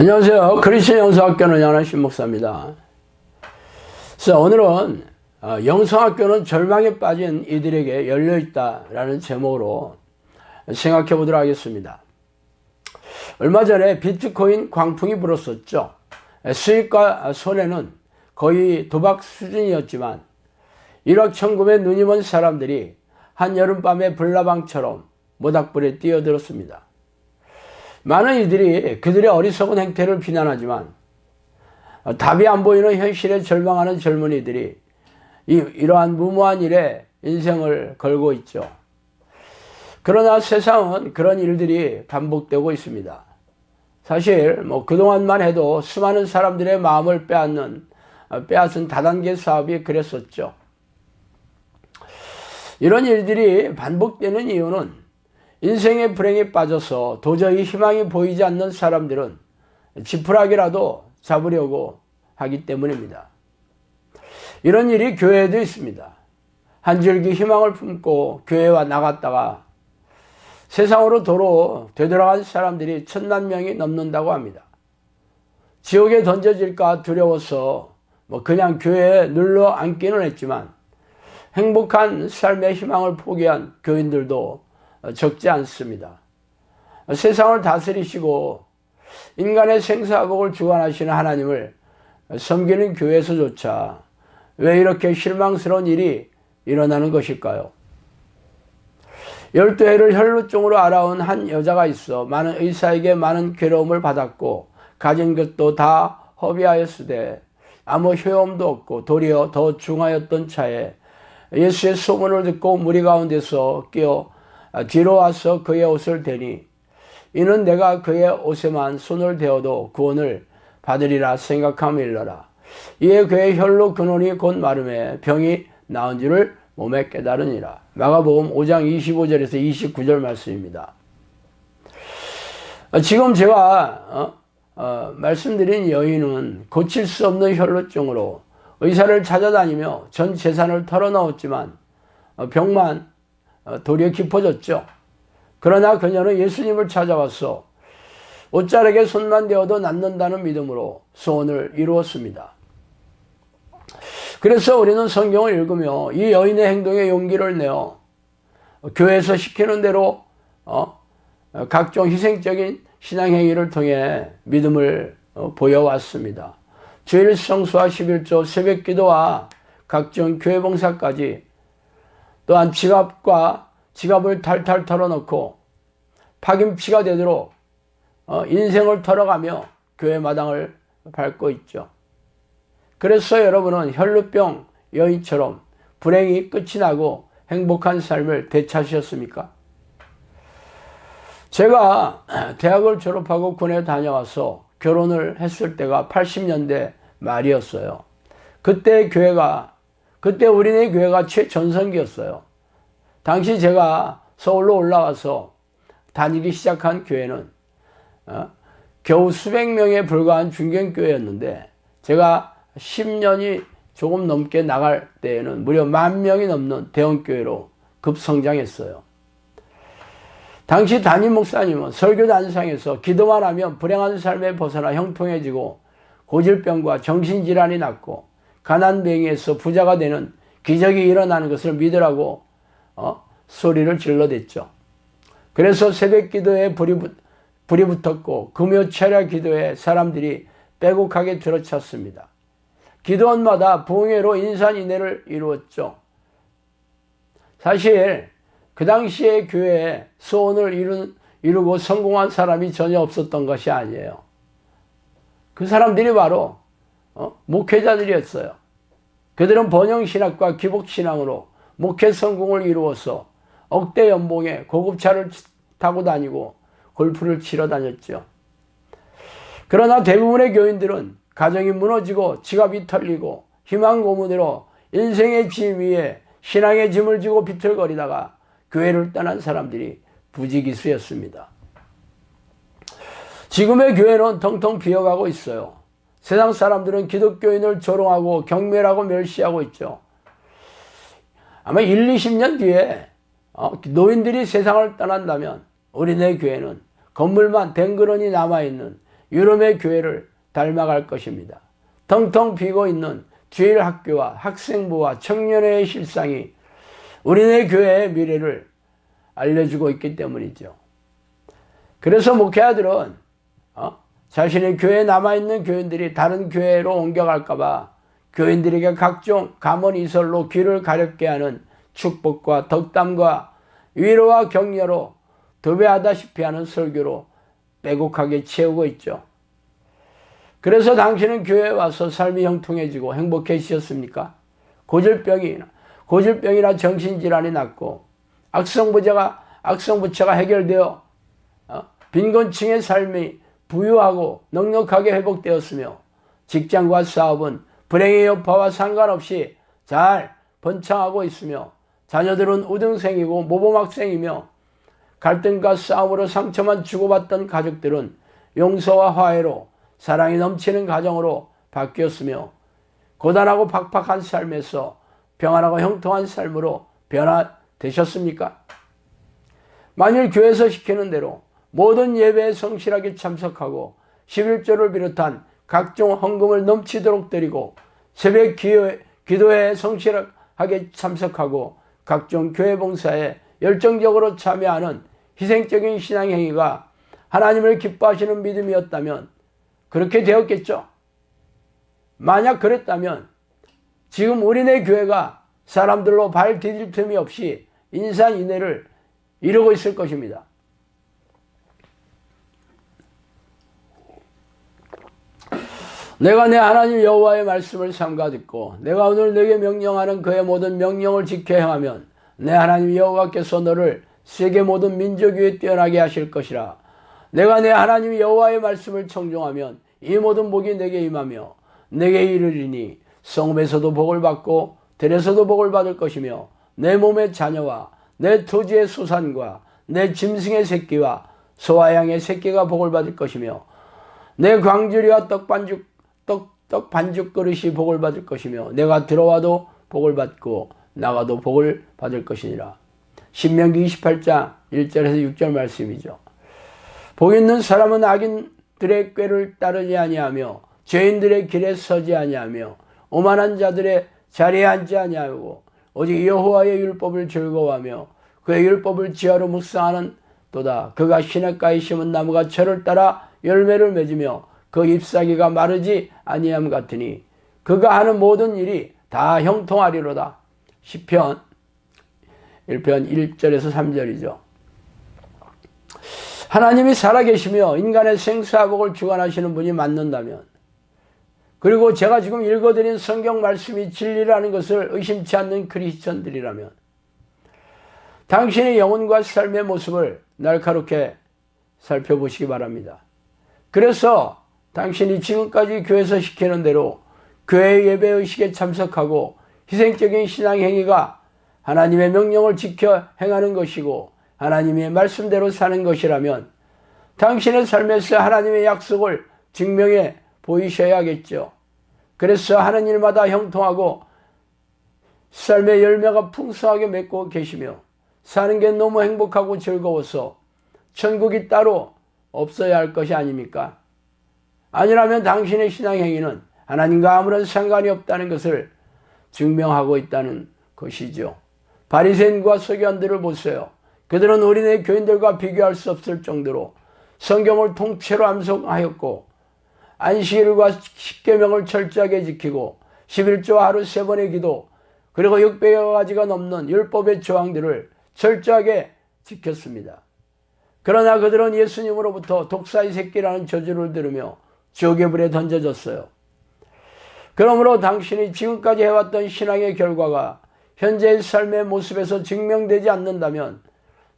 안녕하세요. 그리스도 영성학교는 양한신 목사입니다. 그래서 오늘은 영성학교는 절망에 빠진 이들에게 열려있다라는 제목으로 생각해 보도록 하겠습니다. 얼마 전에 비트코인 광풍이 불었었죠. 수익과 손해는 거의 도박 수준이었지만 일확천금에 눈이 먼 사람들이 한여름밤의 불나방처럼 모닥불에 뛰어들었습니다. 많은 이들이 그들의 어리석은 행태를 비난하지만 답이 안 보이는 현실에 절망하는 젊은이들이 이러한 무모한 일에 인생을 걸고 있죠. 그러나 세상은 그런 일들이 반복되고 있습니다. 사실 그동안만 해도 수많은 사람들의 마음을 빼앗은 다단계 사업이 그랬었죠. 이런 일들이 반복되는 이유는 인생의 불행에 빠져서 도저히 희망이 보이지 않는 사람들은 지푸라기라도 잡으려고 하기 때문입니다. 이런 일이 교회에도 있습니다. 한 줄기 희망을 품고 교회와 나갔다가 세상으로 도로 되돌아간 사람들이 1000만 명이 넘는다고 합니다. 지옥에 던져질까 두려워서 그냥 교회에 눌러 앉기는 했지만 행복한 삶의 희망을 포기한 교인들도 적지 않습니다. 세상을 다스리시고 인간의 생사복을 주관하시는 하나님을 섬기는 교회에서조차 왜 이렇게 실망스러운 일이 일어나는 것일까요? 12해를 혈루증으로 앓아온 한 여자가 있어 많은 의사에게 많은 괴로움을 받았고 가진 것도 다 허비하였으되 아무 효험도 없고 도리어 더 중하였던 차에 예수의 소문을 듣고 무리 가운데서 끼어 뒤로 와서 그의 옷을 대니 이는 내가 그의 옷에만 손을 대어도 구원을 받으리라 생각하며 일러라. 이에 그의 혈로 근원이 곧 마름에 병이 나은 줄을 몸에 깨달으니라. 마가복음 5장 25절에서 29절 말씀입니다. 지금 제가 말씀드린 여인은 고칠 수 없는 혈루증으로 의사를 찾아다니며 전 재산을 털어넣었지만 병만 도리어 깊어졌죠. 그러나 그녀는 예수님을 찾아와서 옷자락에 손만 대어도 낫는다는 믿음으로 소원을 이루었습니다. 그래서 우리는 성경을 읽으며 이 여인의 행동에 용기를 내어 교회에서 시키는 대로 각종 희생적인 신앙행위를 통해 믿음을 보여왔습니다. 주일 성수와 11조, 새벽기도와 각종 교회 봉사까지 또한 지갑을 탈탈 털어놓고 파김치가 되도록 인생을 털어가며 교회 마당을 밟고 있죠. 그래서 여러분은 혈루병 여인처럼 불행이 끝이 나고 행복한 삶을 되찾으셨습니까? 제가 대학을 졸업하고 군에 다녀와서 결혼을 했을 때가 80년대 말이었어요. 그때 우리네 교회가 최전성기였어요. 당시 제가 서울로 올라와서 다니기 시작한 교회는 겨우 수백 명에 불과한 중견교회였는데 제가 10년이 조금 넘게 나갈 때에는 무려 10,000명이 넘는 대형교회로 급성장했어요. 당시 담임 목사님은 설교 단상에서 기도만 하면 불행한 삶에 벗어나 형통해지고 고질병과 정신질환이 낫고 가난뱅이에서 부자가 되는 기적이 일어나는 것을 믿으라고 소리를 질러댔죠. 그래서 새벽 기도에 불이 붙었고 금요 철야 기도에 사람들이 빼곡하게 들어찼습니다. 기도원마다 부흥회로 인산인해를 이루었죠. 사실 그 당시에 교회에 소원을 이루고 성공한 사람이 전혀 없었던 것이 아니에요. 그 사람들이 바로 목회자들이었어요. 그들은 번영신학과 기복신앙으로 목회 성공을 이루어서 억대 연봉에 고급차를 타고 다니고 골프를 치러 다녔죠. 그러나 대부분의 교인들은 가정이 무너지고 지갑이 털리고 희망 고문으로 인생의 짐 위에 신앙의 짐을 지고 비틀거리다가 교회를 떠난 사람들이 부지기수였습니다. 지금의 교회는 텅텅 비어가고 있어요. 세상 사람들은 기독교인을 조롱하고 경멸하고 멸시하고 있죠. 아마 20년 뒤에 노인들이 세상을 떠난다면 우리네 교회는 건물만 댕그러니 남아있는 유럽의 교회를 닮아갈 것입니다. 텅텅 비고 있는 주일 학교와 학생부와 청년회의 실상이 우리네 교회의 미래를 알려주고 있기 때문이죠. 그래서 목회자들은 자신의 교회에 남아있는 교인들이 다른 교회로 옮겨갈까봐 교인들에게 각종 감언이설로 귀를 가렵게 하는 축복과 덕담과 위로와 격려로 도배하다시피 하는 설교로 빼곡하게 채우고 있죠. 그래서 당신은 교회에 와서 삶이 형통해지고 행복해지셨습니까? 고질병이나 정신질환이 낫고 악성부채가 해결되어 빈곤층의 삶이 부유하고 넉넉하게 회복되었으며 직장과 사업은 불행의 여파와 상관없이 잘 번창하고 있으며 자녀들은 우등생이고 모범학생이며 갈등과 싸움으로 상처만 주고받던 가족들은 용서와 화해로 사랑이 넘치는 가정으로 바뀌었으며 고단하고 팍팍한 삶에서 평안하고 형통한 삶으로 변화되셨습니까? 만일 교회에서 시키는 대로 모든 예배에 성실하게 참석하고 11조를 비롯한 각종 헌금을 넘치도록 드리고 새벽 기도회에 성실하게 참석하고 각종 교회 봉사에 열정적으로 참여하는 희생적인 신앙행위가 하나님을 기뻐하시는 믿음이었다면 그렇게 되었겠죠. 만약 그랬다면 지금 우리네 교회가 사람들로 발 디딜 틈이 없이 인산인해를 이루고 있을 것입니다. 내가 내 하나님 여호와의 말씀을 삼가 듣고 내가 오늘 내게 명령하는 그의 모든 명령을 지켜 행하면 내 하나님 여호와께서 너를 세계 모든 민족 위에 뛰어나게 하실 것이라. 내가 내 하나님 여호와의 말씀을 청종하면 이 모든 복이 내게 임하며 내게 이르리니 성읍에서도 복을 받고 들에서도 복을 받을 것이며 내 몸의 자녀와 내 토지의 소산과 내 짐승의 새끼와 소와 양의 새끼가 복을 받을 것이며 내 광주리와 떡 반죽 그릇이 복을 받을 것이며 내가 들어와도 복을 받고 나가도 복을 받을 것이니라. 신명기 28장 1절에서 6절 말씀이죠. 복 있는 사람은 악인들의 꾀를 따르지 아니하며 죄인들의 길에 서지 아니하며 오만한 자들의 자리에 앉지 아니하고 오직 여호와의 율법을 즐거워하며 그의 율법을 지하로 묵상하는 도다. 그가 시냇가에 심은 나무가 철을 따라 열매를 맺으며 그 잎사귀가 마르지 아니함 같으니 그가 하는 모든 일이 다 형통하리로다. 시편 1편 1절에서 3절이죠. 하나님이 살아계시며 인간의 생사복을 주관하시는 분이 맞는다면, 그리고 제가 지금 읽어드린 성경 말씀이 진리라는 것을 의심치 않는 크리스천들이라면 당신의 영혼과 삶의 모습을 날카롭게 살펴보시기 바랍니다. 그래서 당신이 지금까지 교회에서 시키는 대로 교회 예배의식에 참석하고 희생적인 신앙행위가 하나님의 명령을 지켜 행하는 것이고 하나님의 말씀대로 사는 것이라면 당신의 삶에서 하나님의 약속을 증명해 보이셔야겠죠. 그래서 하는 일마다 형통하고 삶의 열매가 풍성하게 맺고 계시며 사는 게 너무 행복하고 즐거워서 천국이 따로 없어야 할 것이 아닙니까? 아니라면 당신의 신앙행위는 하나님과 아무런 상관이 없다는 것을 증명하고 있다는 것이죠. 바리새인과 서기관들을 보세요. 그들은 우리네 교인들과 비교할 수 없을 정도로 성경을 통째로 암송하였고 안식일과 십계명을 철저하게 지키고 11조 하루 3번의 기도 그리고 600여 가지가 넘는 율법의 조항들을 철저하게 지켰습니다. 그러나 그들은 예수님으로부터 독사의 새끼라는 저주를 들으며 지옥의 불에 던져졌어요. 그러므로 당신이 지금까지 해왔던 신앙의 결과가 현재의 삶의 모습에서 증명되지 않는다면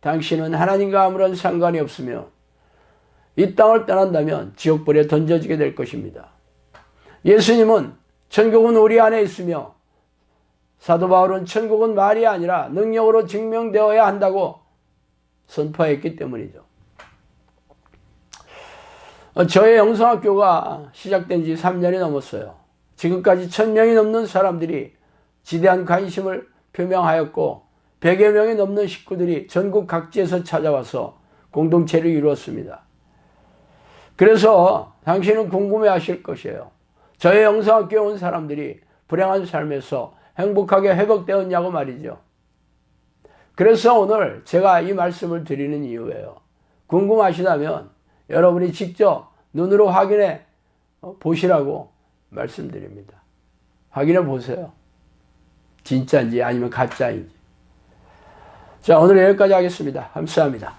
당신은 하나님과 아무런 상관이 없으며 이 땅을 떠난다면 지옥불에 던져지게 될 것입니다. 예수님은 천국은 우리 안에 있으며 사도 바울은 천국은 말이 아니라 능력으로 증명되어야 한다고 선포했기 때문이죠. 저의 영성학교가 시작된 지 3년이 넘었어요. 지금까지 1000명이 넘는 사람들이 지대한 관심을 표명하였고 100여 명이 넘는 식구들이 전국 각지에서 찾아와서 공동체를 이루었습니다. 그래서 당신은 궁금해 하실 것이에요. 저의 영성학교에 온 사람들이 불행한 삶에서 행복하게 회복되었냐고 말이죠. 그래서 오늘 제가 이 말씀을 드리는 이유예요. 궁금하시다면 여러분이 직접 눈으로 확인해 보시라고 말씀드립니다. 확인해 보세요. 진짜인지 아니면 가짜인지. 자, 오늘 여기까지 하겠습니다. 감사합니다.